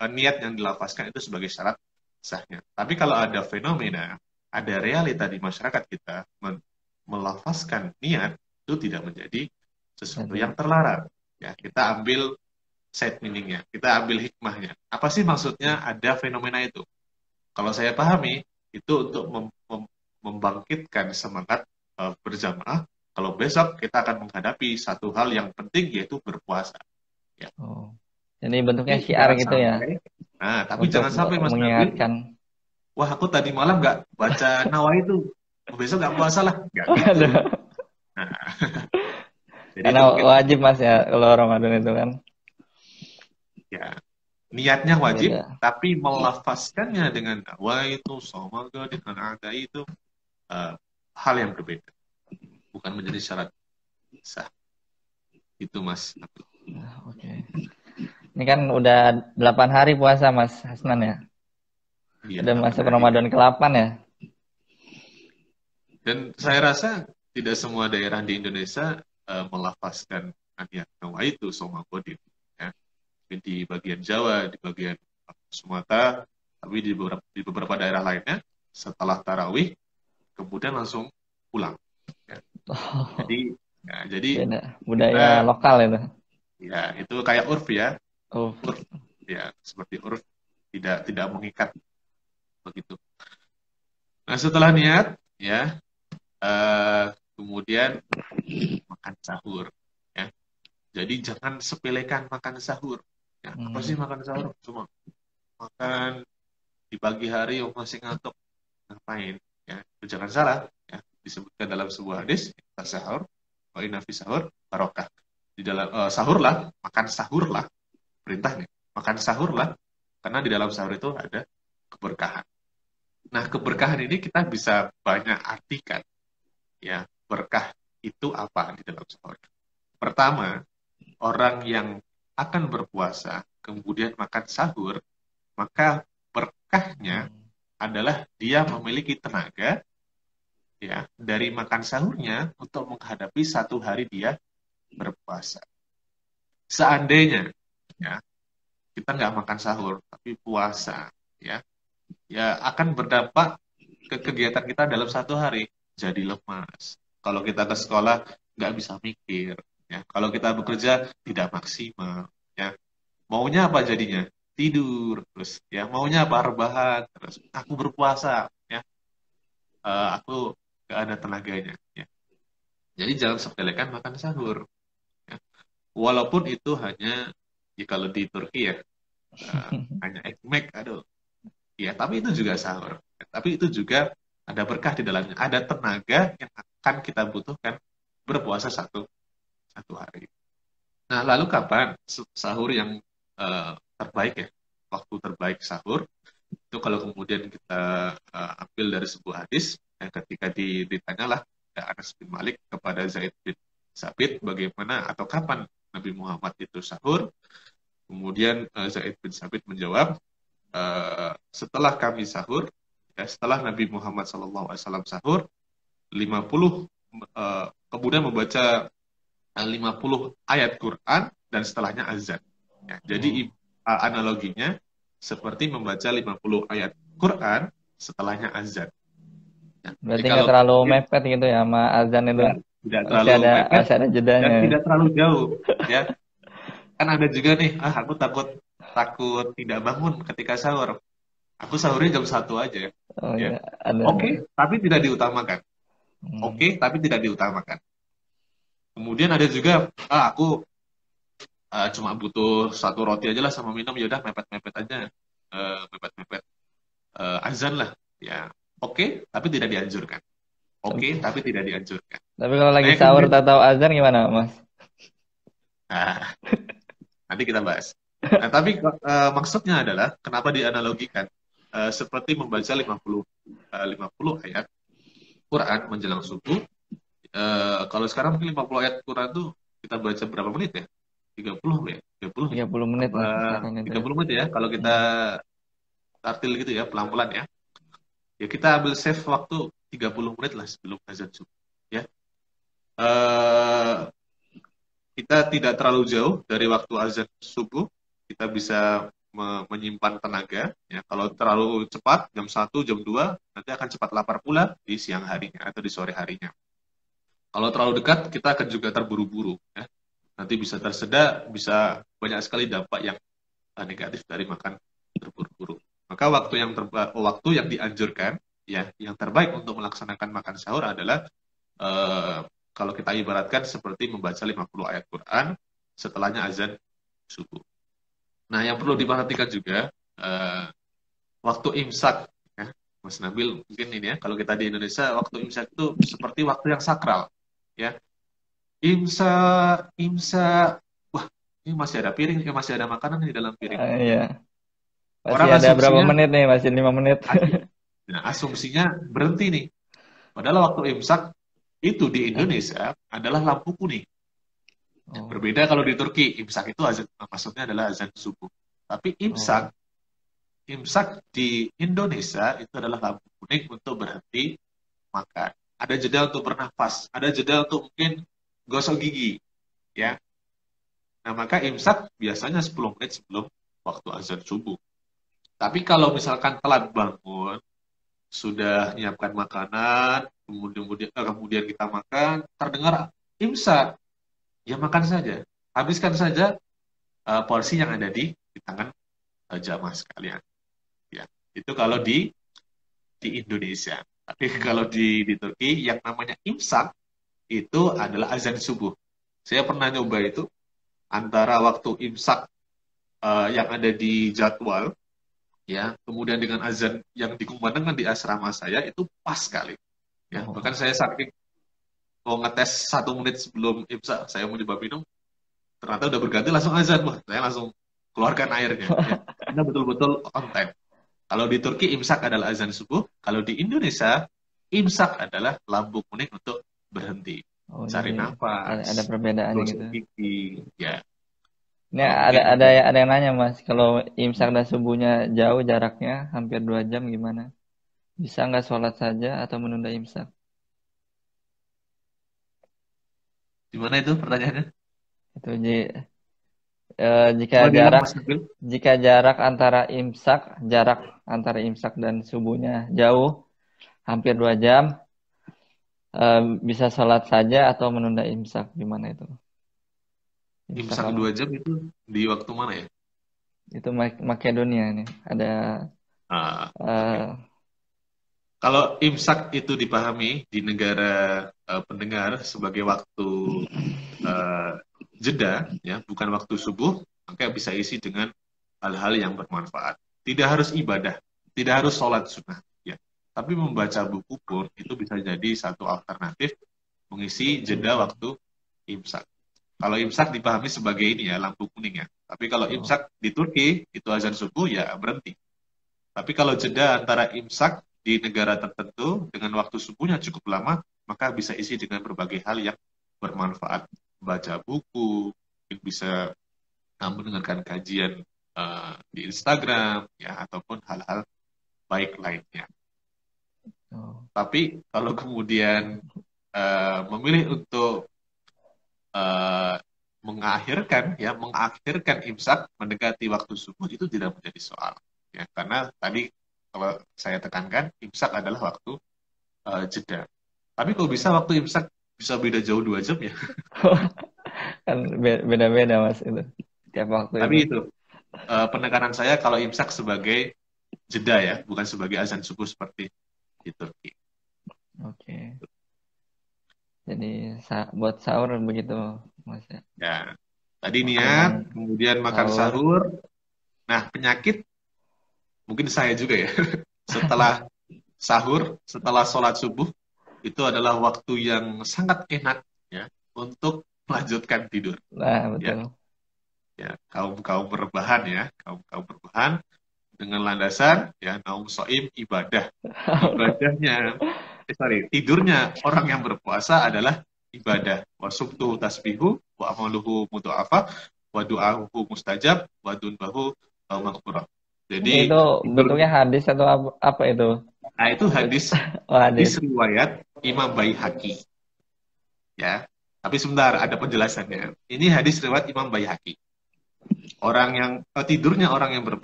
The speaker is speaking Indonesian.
niat yang dilafazkan itu sebagai syarat sahnya. Tapi kalau ada fenomena, ada realita di masyarakat kita melafazkan niat itu tidak menjadi sesuatu Jadi, yang terlarang. Ya, kita ambil side meaningnya, kita ambil hikmahnya. Apa sih maksudnya ada fenomena itu? Kalau saya pahami, itu untuk membangkitkan semangat berjamaah. Kalau besok kita akan menghadapi satu hal yang penting yaitu berpuasa. Ya. oh. Jadi bentuknya Tapi syiar jangan gitu ya, sampai, nah, tapi untuk jangan sampai Mas Nabil, mengingatkan. wah aku tadi malam nggak baca nawa itu, besok nggak puasa lah, nggak gitu. Waduh. Nah, jadi Karena itu mungkin wajib Mas ya kalau Ramadan itu kan. ya niatnya wajib, Beda. tapi melafazkannya dengan nawa itu, somaga dengan ada itu eh, hal yang berbeda, bukan menjadi syarat sah. Itu Mas Nabil. Nah, oke. Ini kan udah 8 hari puasa Mas Hasnan ya. Iya, Udah 8 masuk hari. Ramadan ke-8 ya. Dan saya rasa tidak semua daerah di Indonesia melafazkan niat nawa itu somagodin. Ya. Di bagian Jawa, di bagian Sumatera, tapi di beberapa daerah lainnya setelah tarawih kemudian langsung pulang. Ya. Oh, Jadi beda. kita Budaya lokal itu. ya itu kayak urf ya, Oh, urf ya seperti urf tidak tidak mengikat begitu. Nah setelah niat ya eh, kemudian makan sahur. Ya. Jadi jangan sepelekan makan sahur. Ya, apa sih hmm. makan sahur? Cuma makan di pagi hari yang masih ngantuk ngapain? Ya, itu jangan salah. Ya, disebutkan dalam sebuah hadis, sahur, wa inna fi sahur barokah. Di dalam sahurlah, makan sahurlah perintahnya. Makan sahurlah karena di dalam sahur itu ada keberkahan. Nah, keberkahan ini kita bisa banyak artikan. Ya, berkah itu apa di dalam sahur? Pertama, orang yang akan berpuasa kemudian makan sahur, maka berkahnya Hmm. adalah dia memiliki tenaga ya dari makan sahurnya untuk menghadapi satu hari dia berpuasa. Seandainya ya kita nggak makan sahur tapi puasa ya ya akan berdampak ke kegiatan kita dalam satu hari jadi lemas. Kalau kita ke sekolah nggak bisa mikir ya. Kalau kita bekerja tidak maksimal ya. Maunya apa jadinya? Tidur terus ya. Maunya apa? Rebahan terus. Aku berpuasa ya. Aku nggak ada tenaganya ya. Jadi jangan sepelekan makan sahur ya. Walaupun itu hanya ya kalau di Turki ya hanya ekmek aduh. Ya, tapi itu juga sahur. Tapi itu juga ada berkah di dalamnya. Ada tenaga yang akan kita butuhkan berpuasa satu hari. Nah, lalu kapan sahur yang terbaik ya? Waktu terbaik sahur itu kalau kemudian kita ambil dari sebuah hadis yang ketika ditanyalah ya, Anas bin Malik kepada Zaid bin Sabit bagaimana atau kapan Nabi Muhammad itu sahur, kemudian Zaid bin Sabit menjawab setelah kami sahur ya, setelah Nabi Muhammad SAW sahur 50 kemudian membaca 50 ayat Quran dan setelahnya azan. Ya, Oh. jadi analoginya seperti membaca 50 ayat Quran setelahnya azan. Ya, jadi Berarti kalau nggak terlalu mungkin mepet gitu ya sama azan itu. ya, tidak terlalu mepet Masih ada dan jedanya. tidak terlalu jauh. Ya, kan ada juga nih, aku takut takut tidak bangun ketika sahur. Aku sahurnya jam 1 aja. Oh Ya, iya, ada. oke, tapi tidak diutamakan. Hmm. Oke, tapi tidak diutamakan. Kemudian ada juga, aku cuma butuh satu roti aja lah sama minum, ya udah mepet-mepet aja, mepet-mepet azan lah, ya oke, tapi tidak dianjurkan. Oke, Tapi, tapi tidak dianjurkan. tapi kalau Nah, lagi yang sahur kemudian, tak tahu azan gimana, Mas? nah, nanti kita bahas. Nah, tapi maksudnya adalah kenapa dianalogikan seperti membaca 50 ayat Quran menjelang subuh. Kalau sekarang mungkin 50 ayat Quran tuh kita baca berapa menit ya? 30 ya? 30 ya? 30 menit Apa lah kisaran itu tiga ya. puluh menit ya? Kalau kita Hmm. tartil gitu ya, pelan-pelan ya. Ya kita ambil save waktu 30 menit lah sebelum azan subuh. Ya. Eh, kita tidak terlalu jauh dari waktu azan subuh. Kita bisa menyimpan tenaga. Ya, kalau terlalu cepat, jam 1, jam 2, nanti akan cepat lapar pula di siang harinya atau di sore harinya. Kalau terlalu dekat, kita akan juga terburu-buru. Ya. Nanti bisa tersedak, bisa banyak sekali dampak yang negatif dari makan terburu-buru. Maka waktu yang dianjurkan, ya, yang terbaik untuk melaksanakan makan sahur adalah kalau kita ibaratkan seperti membaca 50 ayat Quran setelahnya azan subuh. Nah, yang perlu diperhatikan juga waktu imsak, ya, Mas Nabil, mungkin ini ya, kalau kita di Indonesia waktu imsak itu seperti waktu yang sakral, ya. Imsak, imsak, wah, ini masih ada piring, masih ada makanan di dalam piring. Iya. Masih Orang ada berapa asumsinya, menit nih? Masih 5 menit. nah, asumsinya berhenti nih. Padahal waktu imsak itu di Indonesia adalah lampu kuning. Oh. Berbeda kalau di Turki, imsak itu azan, maksudnya adalah azan subuh. Tapi imsak di Indonesia itu adalah lampu kuning untuk berhenti makan. Ada jeda untuk bernafas, ada jeda untuk mungkin gosok gigi, ya. Nah, maka imsak biasanya 10 menit sebelum waktu azan subuh. Tapi kalau misalkan telat bangun, sudah menyiapkan makanan, kemudian kita makan, terdengar imsak, ya makan saja. Habiskan saja porsi yang ada di tangan jamaah sekalian. Ya, itu kalau di Indonesia. Tapi kalau di Turki yang namanya imsak itu adalah azan subuh. Saya pernah nyoba itu antara waktu imsak yang ada di jadwal, ya, kemudian dengan azan yang dikumandangkan di asrama saya itu pas sekali. Ya, bahkan saya saking mau ngetes 1 menit sebelum imsak saya mau coba minum, ternyata udah berganti langsung azan, wah, saya langsung keluarkan airnya. Ya. Karena betul-betul on time. Kalau di Turki imsak adalah azan subuh, kalau di Indonesia imsak adalah lampu kuning untuk berhenti, cari nafas, ada perbedaannya gitu. gigi, ya. Ini ada yang nanya, Mas, kalau imsak dan subuhnya jauh jaraknya hampir 2 jam gimana? Bisa nggak sholat saja atau menunda imsak? Gimana itu pertanyaannya? Itu jika jarak antara imsak dan subuhnya jauh hampir 2 jam, bisa sholat saja atau menunda imsak, gimana itu? Imsak 2 jam itu di waktu mana ya? Itu Makedonia nih. Ada okay. Kalau imsak itu dipahami di negara pendengar sebagai waktu jeda, ya, bukan waktu subuh, maka bisa isi dengan hal-hal yang bermanfaat. Tidak harus ibadah, tidak harus sholat sunnah, ya. Tapi membaca buku pun itu bisa jadi satu alternatif mengisi jeda waktu imsak. Kalau imsak dipahami sebagai ini ya, lampu kuning ya. Tapi kalau imsak di Turki itu azan subuh ya berhenti. Tapi kalau jeda antara imsak di negara tertentu dengan waktu subuhnya cukup lama, maka bisa isi dengan berbagai hal yang bermanfaat. Baca buku, bisa mendengarkan kajian di Instagram, ya, ataupun hal-hal baik lainnya. Tapi kalau kemudian memilih untuk mengakhirkan imsak mendekati waktu subuh itu tidak menjadi soal, ya, karena tadi kalau saya tekankan imsak adalah waktu jeda. Tapi kalau bisa waktu imsak bisa beda jauh 2 jam ya. Kan beda-beda, Mas, itu tiap waktu. Tapi itu penekanan saya kalau imsak sebagai jeda ya, bukan sebagai azan subuh seperti di Turki. Oke. Jadi buat sahur begitu, Mas ya. Ya. Tadi niat, kemudian makan sahur. Nah, penyakit mungkin saya juga ya. Setelah sahur, setelah sholat subuh, itu adalah waktu yang sangat enak ya untuk melanjutkan tidur. Nah, betul. Ya, kaum berbahan ya, kaum berbahan dengan landasan ya naum soim ibadah. Ibadahnya tidurnya orang yang berpuasa adalah ibadah. Wa subtuhu tasbihu wa amaluhu mudha'afa wa du'ahu mustajab wa dunbahu maghfurah. Jadi itu bentuknya hadis atau apa itu? Nah, itu hadis riwayat Imam Baihaqi. Ya. Tapi sebentar ada penjelasannya. Ini hadis riwayat Imam Baihaqi. Tidurnya orang yang berpuasa